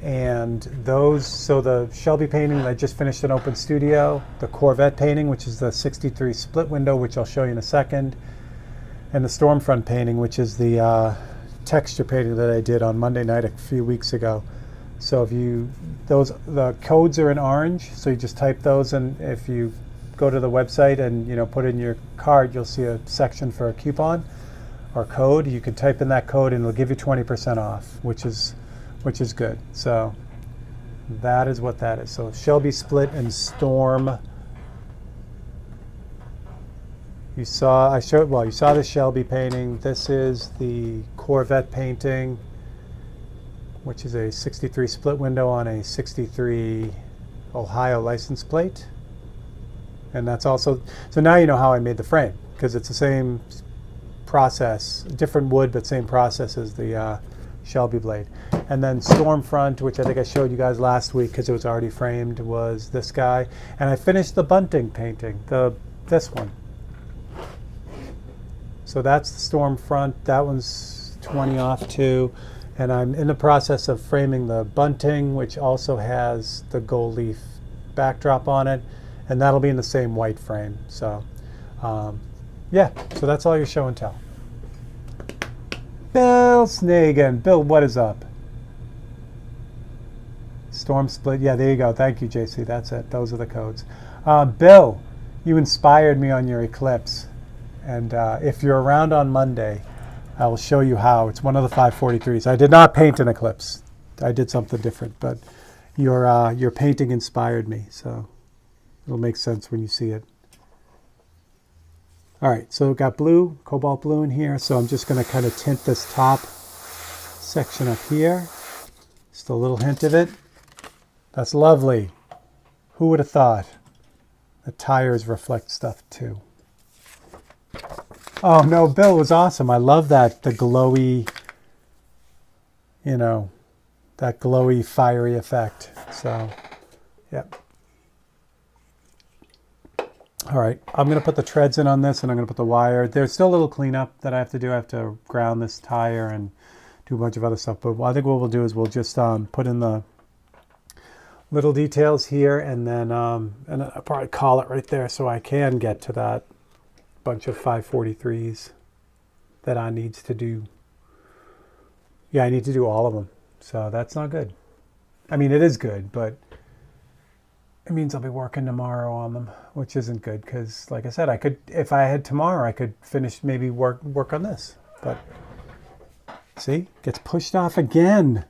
Speaker 1: And those, so the Shelby painting that I just finished in Open Studio, the Corvette painting, which is the 63 split window, which I'll show you in a second, and the Stormfront painting, which is the texture painting that I did on Monday night a few weeks ago. So if you, the codes are in orange, so you just type those, and if you go to the website and put in your card, you'll see a section for a coupon or code. You can type in that code and it'll give you 20% off, which is good. So that is what that is. So Shelby split and Storm. You saw the Shelby painting. This is the Corvette painting, which is a 63 split window on a 63 Ohio license plate. And that's also, so now you know how I made the frame, because it's the same process, different wood, but same process as the Shelby blade. And then Stormfront, which I think I showed you guys last week because it was already framed, was this guy. And I finished the bunting painting, this one. So that's the Stormfront. That one's 20 off too. And I'm in the process of framing the bunting, which also has the gold leaf backdrop on it. And that'll be in the same white frame. So yeah, so that's all your show and tell. Bill Snagan. Bill, what is up? Storm split. Yeah, there you go. Thank you, JC. That's it. Those are the codes. Bill, you inspired me on your eclipse. And if you're around on Monday, I will show you how. It's one of the 543s. I did not paint an eclipse. I did something different, but your painting inspired me. So it'll make sense when you see it. All right, so we've got blue, cobalt blue in here. So I'm just going to kind of tint this top section up here. Just a little hint of it. That's lovely. Who would have thought? The tires reflect stuff too. Oh no, Bill was awesome. I love that, the glowy, that glowy, fiery effect. So, yep. All right, I'm going to put the treads in on this, and I'm going to put the wire. There's still a little cleanup that I have to do. I have to ground this tire and do a bunch of other stuff. But I think what we'll do is we'll just put in the little details here, and then and I'll probably call it right there so I can get to that bunch of 543s that I needs to do. Yeah, I need to do all of them. So that's not good. I mean, it is good, but it means I'll be working tomorrow on them, which isn't good because, like I said, I could, if I had tomorrow, I could finish, maybe work on this. But see, gets pushed off again.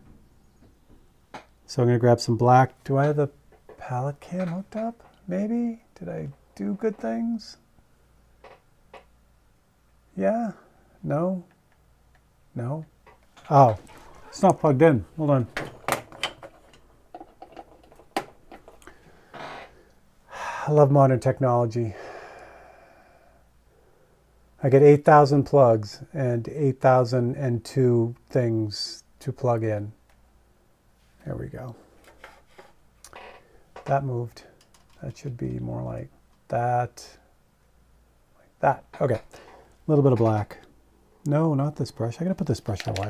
Speaker 1: So I'm going to grab some black. Do I have the palette cam hooked up? Maybe? Did I do good things? Yeah? No? No? Oh, it's not plugged in. Hold on. I love modern technology. I get 8,000 plugs and 8,002 things to plug in. There we go. That moved. That should be more like that. Like that. Okay. A little bit of black. No, not this brush. I gotta put this brush away.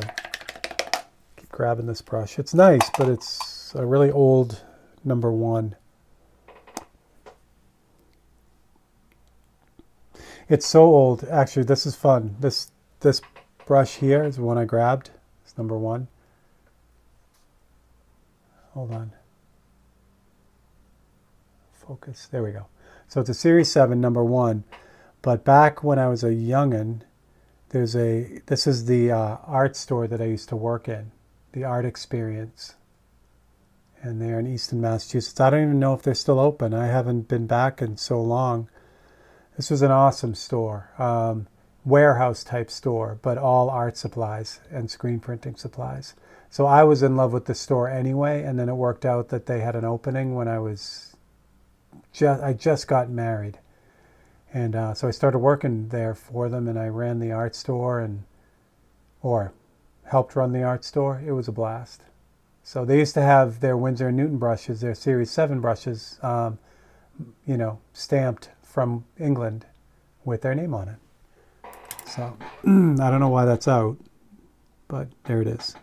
Speaker 1: Keep grabbing this brush. It's nice, but it's a really old number 1. It's so old. Actually, this is fun. This brush here is the one I grabbed. It's number 1. Hold on. Focus. There we go. So it's a Series 7, number 1. But back when I was a youngin', this is the art store that I used to work in, the Art Experience. And they're in Easton, Massachusetts. I don't even know if they're still open. I haven't been back in so long. This was an awesome store, warehouse type store, but all art supplies and screen printing supplies. So I was in love with the store anyway, and then it worked out that they had an opening when I just got married. And so I started working there for them, and I ran the art store or helped run the art store. It was a blast. So they used to have their Winsor & Newton brushes, their Series 7 brushes, stamped from England with their name on it. So I don't know why that's out, but there it is.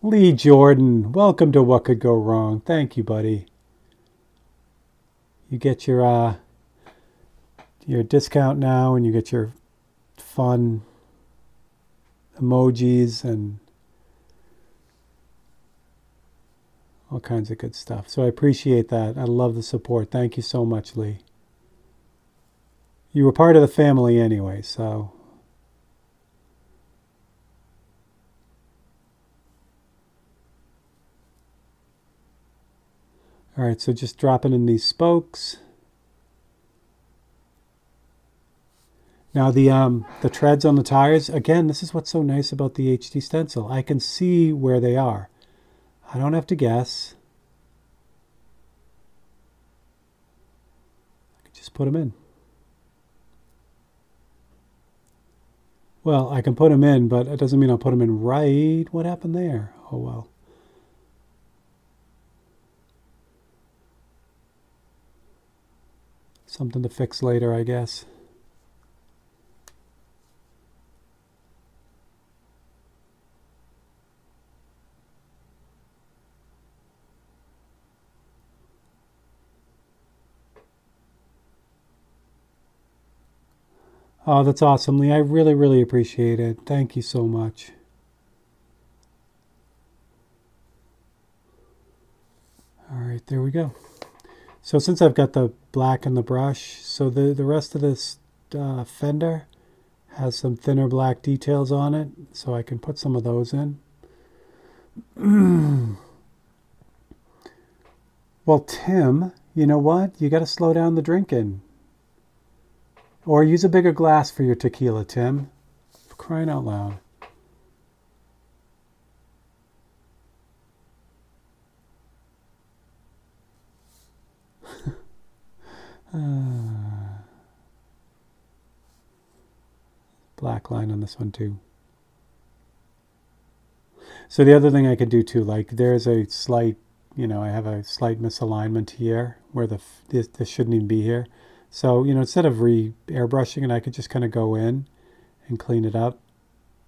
Speaker 1: Lee Jordan, welcome to What Could Go Wrong. Thank you, buddy. You get your discount now, and you get your fun emojis and all kinds of good stuff. So I appreciate that. I love the support. Thank you so much, Lee. You were part of the family anyway, so. All right, so just dropping in these spokes. Now the treads on the tires, again, this is what's so nice about the HD stencil. I can see where they are. I don't have to guess. I can just put them in. Well, I can put them in, but it doesn't mean I'll put them in right. What happened there? Oh, well. Something to fix later, I guess. Oh, that's awesome, Lee. I really, really appreciate it. Thank you so much. All right, there we go. So since I've got the black in the brush, so the rest of this fender has some thinner black details on it, so I can put some of those in. Well, Tim, you know what? You got to slow down the drinking. Or use a bigger glass for your tequila, Tim. For crying out loud. Black line on this one too. So the other thing I could do too, like there's a slight, I have a slight misalignment here where this shouldn't even be here. So, instead of airbrushing it, I could just kind of go in and clean it up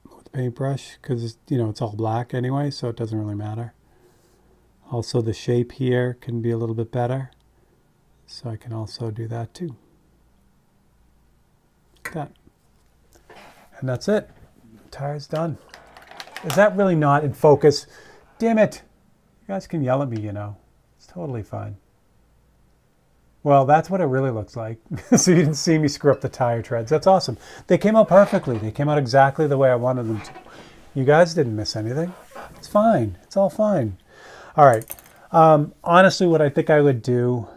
Speaker 1: with the paintbrush because, it's all black anyway, so it doesn't really matter. Also, the shape here can be a little bit better. So I can also do that too. Like that. And that's it. The tire's done. Is that really not in focus? Damn it. You guys can yell at me, It's totally fine. Well, that's what it really looks like. So you didn't see me screw up the tire treads. That's awesome. They came out perfectly. They came out exactly the way I wanted them to. You guys didn't miss anything. It's fine. It's all fine. All right. Honestly, what I think I would do,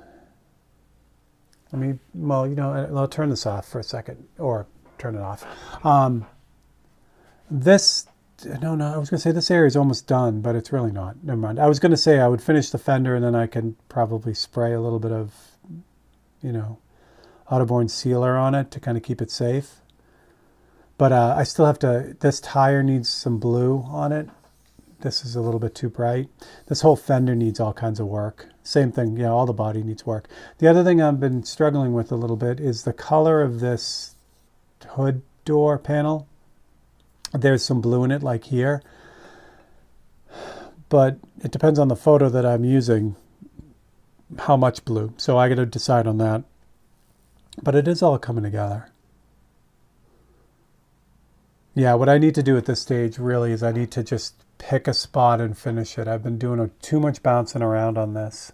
Speaker 1: I'll turn this off for a second, or turn it off. I was going to say this area is almost done, but it's really not. Never mind. I was going to say I would finish the fender and then I can probably spray a little bit of, Autoborn sealer on it to kind of keep it safe. But I still have to, this tire needs some blue on it. This is a little bit too bright. This whole fender needs all kinds of work. Same thing, all the body needs work. The other thing I've been struggling with a little bit is the color of this hood door panel. There's some blue in it, like here. But it depends on the photo that I'm using, how much blue. So I got to decide on that. But it is all coming together. Yeah, what I need to do at this stage really is I need to just pick a spot and finish it. I've been doing too much bouncing around on this.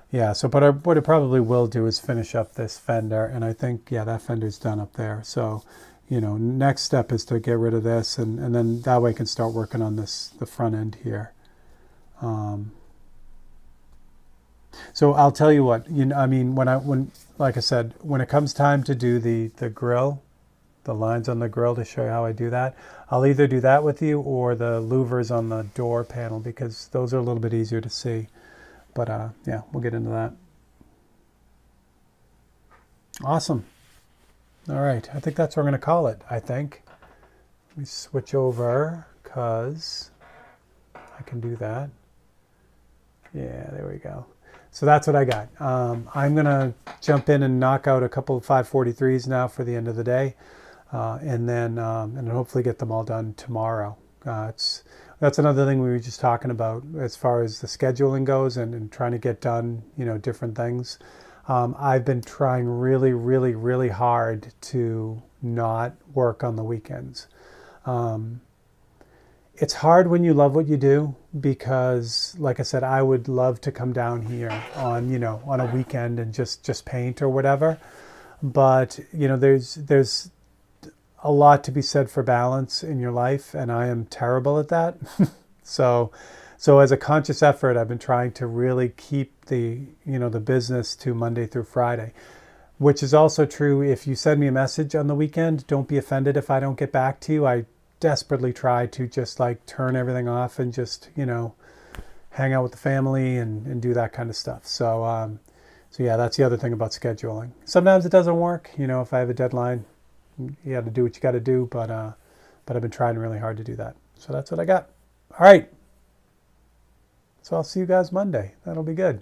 Speaker 1: Yeah, so but what I probably will do is finish up this fender, and I think, that fender's done up there. So, next step is to get rid of this, and then that way I can start working on the front end here. So I'll tell you what, when like I said, when it comes time to do the grill, the lines on the grill, to show you how I do that, I'll either do that with you or the louvers on the door panel, because those are a little bit easier to see. But yeah, we'll get into that. Awesome. All right, I think that's what we're going to call it, I think. Let me switch over, because I can do that. Yeah, there we go. So that's what I got. I'm going to jump in and knock out a couple of 543s now for the end of the day, and then hopefully get them all done tomorrow. That's another thing we were just talking about as far as the scheduling goes, and trying to get done, different things. I've been trying really, really, really hard to not work on the weekends. It's hard when you love what you do, because, like I said, I would love to come down here on, on a weekend and just paint or whatever. But, there's a lot to be said for balance in your life, and I am terrible at that. So as a conscious effort, I've been trying to really keep the business to Monday through Friday, which is also true if you send me a message on the weekend. Don't be offended if I don't get back to you. I desperately try to just like turn everything off and just, hang out with the family and do that kind of stuff. So yeah, that's the other thing about scheduling. Sometimes it doesn't work. If I have a deadline, you got to do what you got to do. But I've been trying really hard to do that. So that's what I got. All right. So I'll see you guys Monday. That'll be good.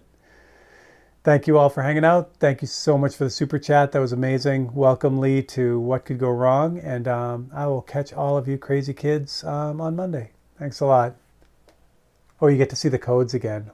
Speaker 1: Thank you all for hanging out. Thank you so much for the super chat. That was amazing. Welcome, Lee, to What Could Go Wrong. And I will catch all of you crazy kids on Monday. Thanks a lot. Oh, you get to see the codes again.